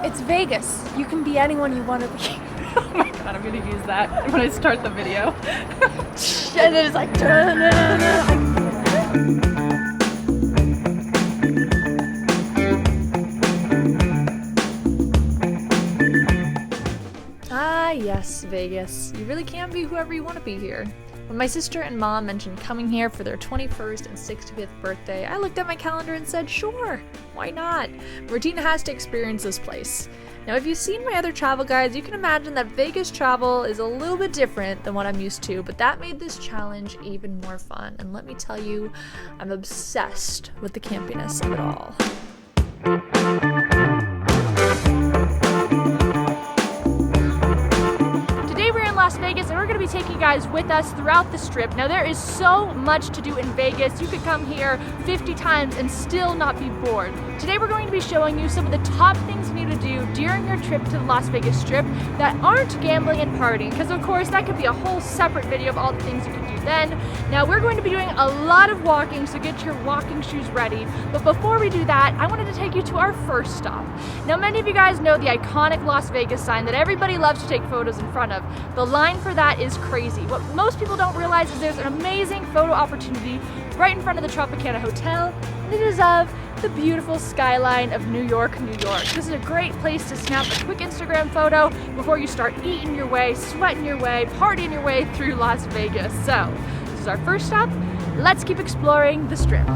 It's Vegas. You can be anyone you want to be. Oh my god, I'm gonna use that when I start the video. And then it's like, ah yes, Vegas. You really can be whoever you want to be here. When my sister and mom mentioned coming here for their 21st and 65th birthday, I looked at my calendar and said, sure, why not? Martina has to experience this place. Now, if you've seen my other travel guides, you can imagine that Vegas travel is a little bit different than what I'm used to, but that made this challenge even more fun. And let me tell you, I'm obsessed with the campiness of it all. Las Vegas, and we're going to be taking you guys with us throughout the Strip. Now, there is so much to do in Vegas. You could come here 50 times and still not be bored. Today we're going to be showing you some of the top things you need to do during your trip to the Las Vegas Strip that aren't gambling and partying, because of course that could be a whole separate video of all the things you can do then. Now, we're going to be doing a lot of walking, so get your walking shoes ready. But before we do that, I wanted to take you to our first stop. Now, many of you guys know the iconic Las Vegas sign that everybody loves to take photos in front of. The line for that is crazy. What most people don't realize is there's an amazing photo opportunity right in front of the Tropicana Hotel, and it is of the beautiful skyline of New York, New York. This is a great place to snap a quick Instagram photo before you start eating your way, sweating your way, partying your way through Las Vegas. So, this is our first stop. Let's keep exploring the Strip.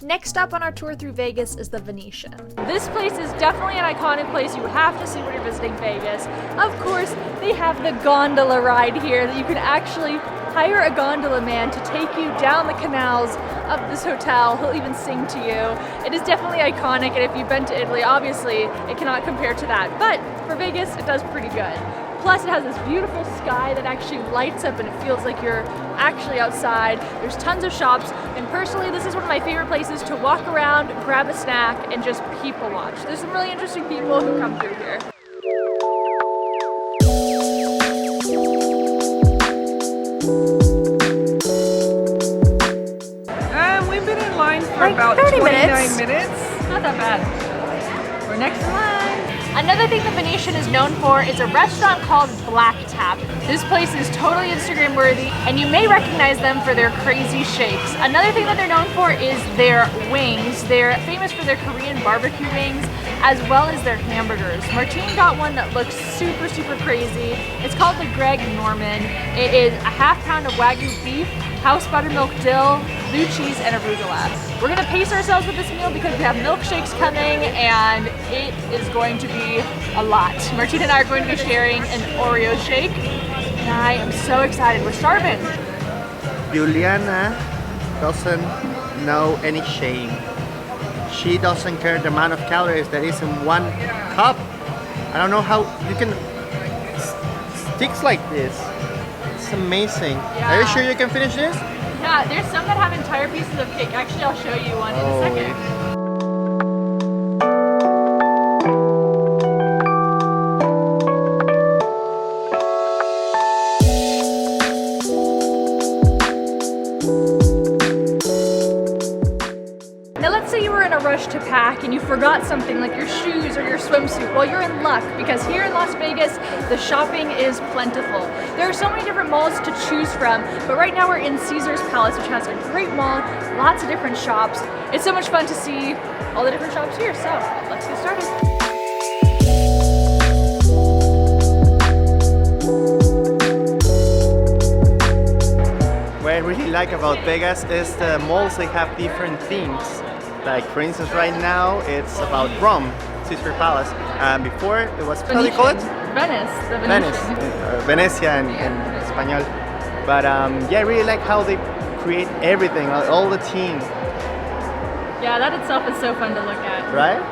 Next up on our tour through Vegas is the Venetian. This place is definitely an iconic place you have to see when you're visiting Vegas. Of course, they have the gondola ride here that you can actually hire a gondola man to take you down the canals of this hotel. He'll even sing to you. It is definitely iconic, and if you've been to Italy, obviously it cannot compare to that. But for Vegas, it does pretty good. Plus, it has this beautiful sky that actually lights up and it feels like you're actually outside. There's tons of shops, and personally, this is one of my favorite places to walk around, grab a snack, and just people watch. There's some really interesting people who come through here. We've been in line for like about 30 29 minutes. Not that bad. We're next in line. Another thing the Venetian is known for is a restaurant called Blackjack. This place is totally Instagram worthy, and you may recognize them for their crazy shakes. Another thing that they're known for is their wings. They're famous for their Korean barbecue wings, as well as their hamburgers. Martine got one that looks super, super crazy. It's called the Greg Norman. It is a ½ pound of Wagyu beef, house buttermilk dill, blue cheese, and arugula. We're gonna pace ourselves with this meal because we have milkshakes coming, and it is going to be a lot. Martine and I are going to be sharing an Oreo shake, and I am so excited. We're starving. Juliana doesn't know any shame. She doesn't care the amount of calories that is in one cup. I don't know how you can sticks like this. It's amazing. Yeah. Are you sure you can finish this? Yeah, there's some that have entire pieces of cake. Actually, I'll show you one in a second. Rush to pack and you forgot something like your shoes or your swimsuit. Well, you're in luck, because here in Las Vegas, the shopping is plentiful. There are so many different malls to choose from, but right now we're in Caesar's Palace, which has a great mall, lots of different shops. It's so much fun to see all the different shops here, so let's get started. What I really like about Vegas is the malls, they have different themes. Like, for instance, right now it's about Rome, Caesar Palace. Before it was, how do you call it? Venice, the Venetian. Venecia in Espanol. But yeah, I really like how they create everything, all the team. Yeah, that itself is so fun to look at. Right?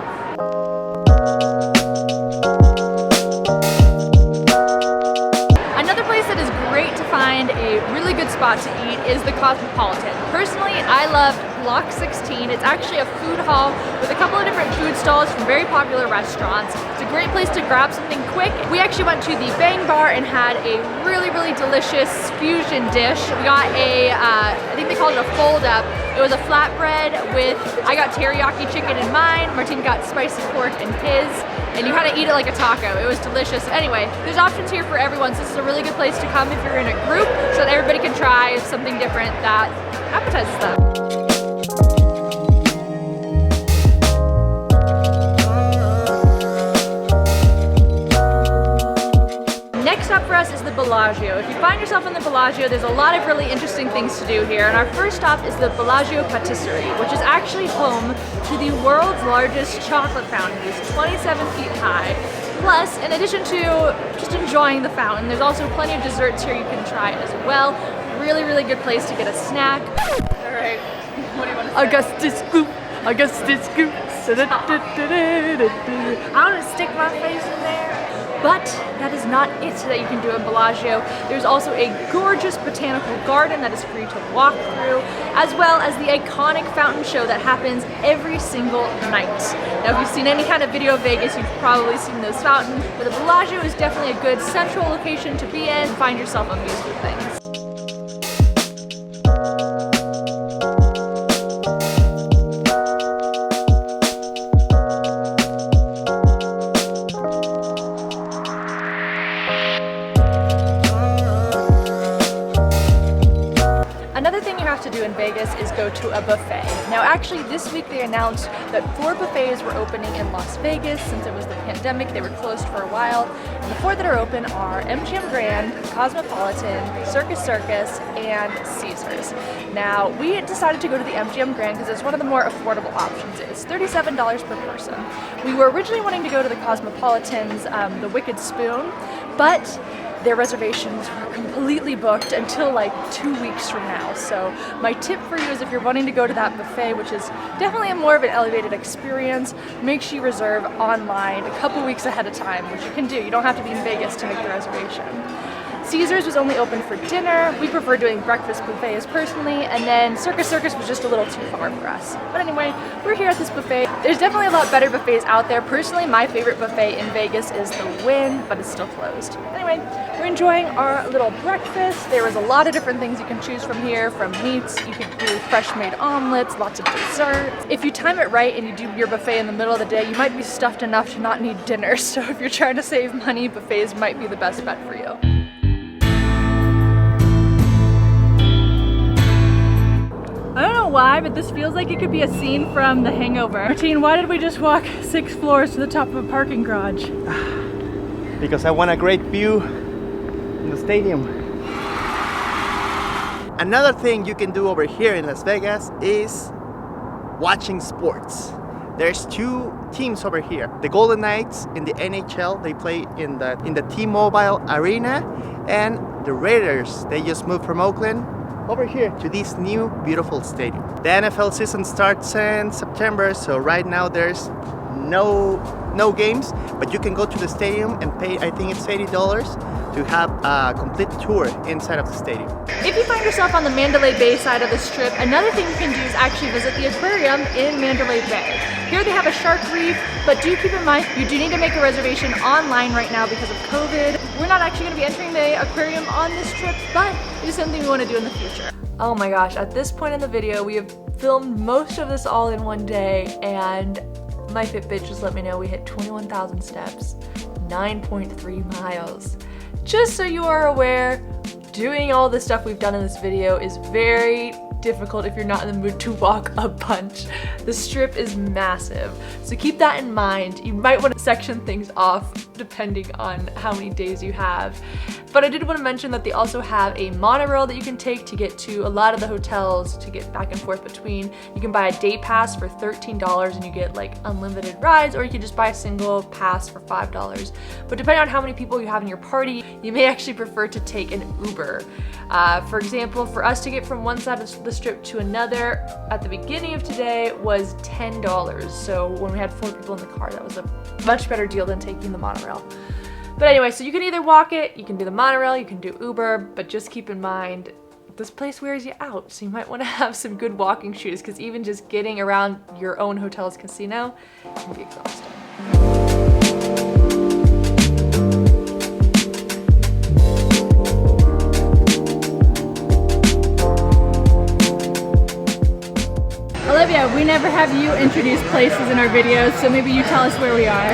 Another place that is great to find a really good spot to eat is the Cosmopolitan. Personally, I loved Block 16. It's actually a food hall with a couple of different food stalls from very popular restaurants. It's a great place to grab something quick. We actually went to the Bang Bar and had a really, really delicious fusion dish. We got a, I think they called it a fold up. It was a flatbread with, I got teriyaki chicken in mine, Martin got spicy pork in his, and you had to eat it like a taco. It was delicious. Anyway, there's options here for everyone, so this is a really good place to come if you're in a group so that everybody can try something different that appetizes them. Next up for us is the Bellagio. If you find yourself in the Bellagio, there's a lot of really interesting things to do here. And our first stop is the Bellagio Patisserie, which is actually home to the world's largest chocolate fountain. It's 27 feet high. Plus, in addition to just enjoying the fountain, there's also plenty of desserts here you can try as well. Really, really good place to get a snack. All right, what do you want to say? Augustus Gloop, Augustus Gloop. I want to stick my face in there. But that is not it that you can do in Bellagio. There's also a gorgeous botanical garden that is free to walk through, as well as the iconic fountain show that happens every single night. Now, if you've seen any kind of video of Vegas, you've probably seen those fountains, but the Bellagio is definitely a good central location to be in. Find yourself amused with things. Another thing you have to do in Vegas is go to a buffet. Now actually this week they announced that 4 buffets were opening in Las Vegas since it was the pandemic. They were closed for a while. And the 4 that are open are MGM Grand, Cosmopolitan, Circus Circus, and Caesars. Now we decided to go to the MGM Grand because it's one of the more affordable options. It's $37 per person. We were originally wanting to go to the Cosmopolitan's, the Wicked Spoon, but their reservations were completely booked until like 2 weeks from now. So my tip for you is if you're wanting to go to that buffet, which is definitely a more of an elevated experience, make sure you reserve online a couple weeks ahead of time, which you can do. You don't have to be in Vegas to make the reservation. Caesars was only open for dinner. We prefer doing breakfast buffets personally, and then Circus Circus was just a little too far for us. But anyway, we're here at this buffet. There's definitely a lot better buffets out there. Personally, my favorite buffet in Vegas is the Wynn, but it's still closed. Anyway, we're enjoying our little breakfast. There was a lot of different things you can choose from here, from meats, you could do fresh made omelets, lots of desserts. If you time it right and you do your buffet in the middle of the day, you might be stuffed enough to not need dinner. So if you're trying to save money, buffets might be the best bet for you. I don't know why, but this feels like it could be a scene from The Hangover. Martine, why did we just walk 6 floors to the top of a parking garage? Because I want a great view in the stadium. Another thing you can do over here in Las Vegas is watching sports. There's 2 teams over here. The Golden Knights in the NHL, they play in the T-Mobile Arena, and the Raiders, they just moved from Oakland over here to this new beautiful stadium. The NFL season starts in September, so right now there's no games, but you can go to the stadium and pay, I think it's $80 to have a complete tour inside of the stadium. If you find yourself on the Mandalay Bay side of the strip, another thing you can do is actually visit the aquarium in Mandalay Bay. Here they have a shark reef, but do keep in mind you do need to make a reservation online right now because of COVID. We're not actually going to be entering the aquarium on this trip, but it is something we want to do in the future. Oh my gosh, at this point in the video, we have filmed most of this all in one day, and my Fitbit just let me know we hit 21,000 steps, 9.3 miles. Just so you are aware, doing all the stuff we've done in this video is very difficult if you're not in the mood to walk a bunch. The strip is massive, so keep that in mind. You might want to section things off depending on how many days you have. But I did want to mention that they also have a monorail that you can take to get to a lot of the hotels to get back and forth between. You can buy a day pass for $13 and you get like unlimited rides, or you can just buy a single pass for $5. But depending on how many people you have in your party, you may actually prefer to take an Uber. For example, for us to get from one side of the strip to another at the beginning of today was $10. So when we had 4 people in the car, that was a much better deal than taking the monorail. But anyway, so you can either walk it, you can do the monorail, you can do Uber, but just keep in mind, this place wears you out, so you might want to have some good walking shoes, because even just getting around your own hotel's casino can be exhausting. Olivia, we never have you introduce places in our videos, so maybe you tell us where we are.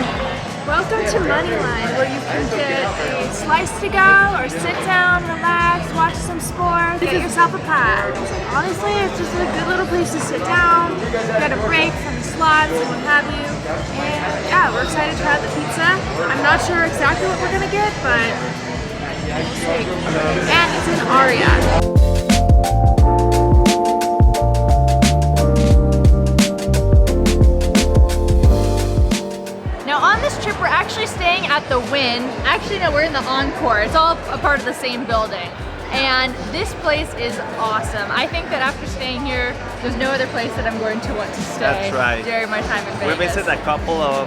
Welcome to Moneyline, where you can get a slice to go or sit down, relax, watch some sports, get yourself a pie. Honestly, it's just a good little place to sit down, get a break from the slots and what have you. And yeah, we're excited to try the pizza. I'm not sure exactly what we're gonna get, but we'll see. And it's in Aria. We're actually staying at the Wynn. Actually, no, we're in the Encore. It's all a part of the same building. And this place is awesome. I think that after staying here, there's no other place that I'm going to want to stay. That's right. During my time in Vegas. We visited a couple of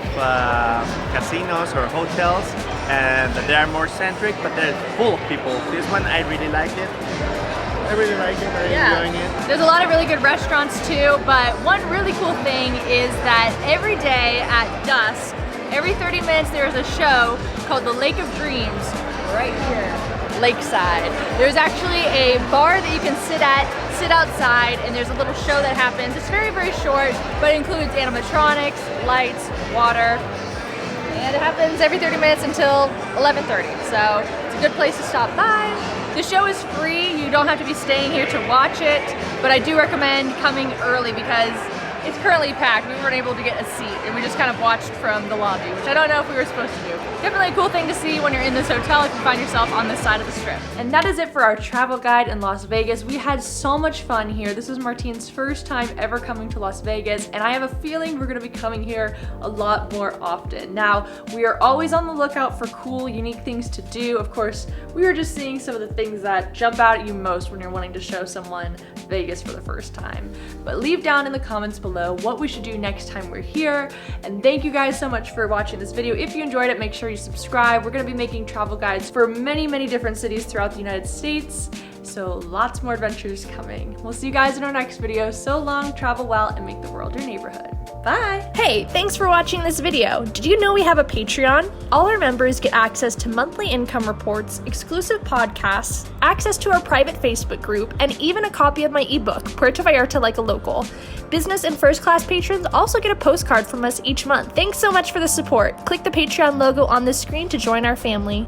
casinos or hotels, and they are more centric, but they're full of people. This one, I really like it. I really like it. I'm enjoying it. There's a lot of really good restaurants too, but one really cool thing is that every day at dusk, every 30 minutes there's a show called the Lake of Dreams right here, lakeside. There's actually a bar that you can sit outside, and there's a little show that happens. It's very, very short, but it includes animatronics, lights, water, and it happens every 30 minutes until 11:30. So it's a good place to stop by. The show is free. You don't have to be staying here to watch it, but I do recommend coming early because it's currently packed. We weren't able to get a seat, and we just kind of watched from the lobby, which I don't know if we were supposed to do. Definitely a cool thing to see when you're in this hotel if you find yourself on this side of the strip. And that is it for our travel guide in Las Vegas. We had so much fun here. This was Martine's first time ever coming to Las Vegas, and I have a feeling we're gonna be coming here a lot more often. Now, we are always on the lookout for cool, unique things to do. Of course, we were just seeing some of the things that jump out at you most when you're wanting to show someone Vegas for the first time. But leave down in the comments below what we should do next time we're here. And thank you guys so much for watching this video. If you enjoyed it, make sure you subscribe. We're gonna be making travel guides for many, many different cities throughout the United States. So lots more adventures coming. We'll see you guys in our next video. So long, travel well, and make the world your neighborhood. Bye. Hey, thanks for watching this video. Did you know we have a Patreon? All our members get access to monthly income reports, exclusive podcasts, access to our private Facebook group, and even a copy of my ebook, Puerto Vallarta Like a Local. Business and first class patrons also get a postcard from us each month. Thanks so much for the support. Click the Patreon logo on this screen to join our family.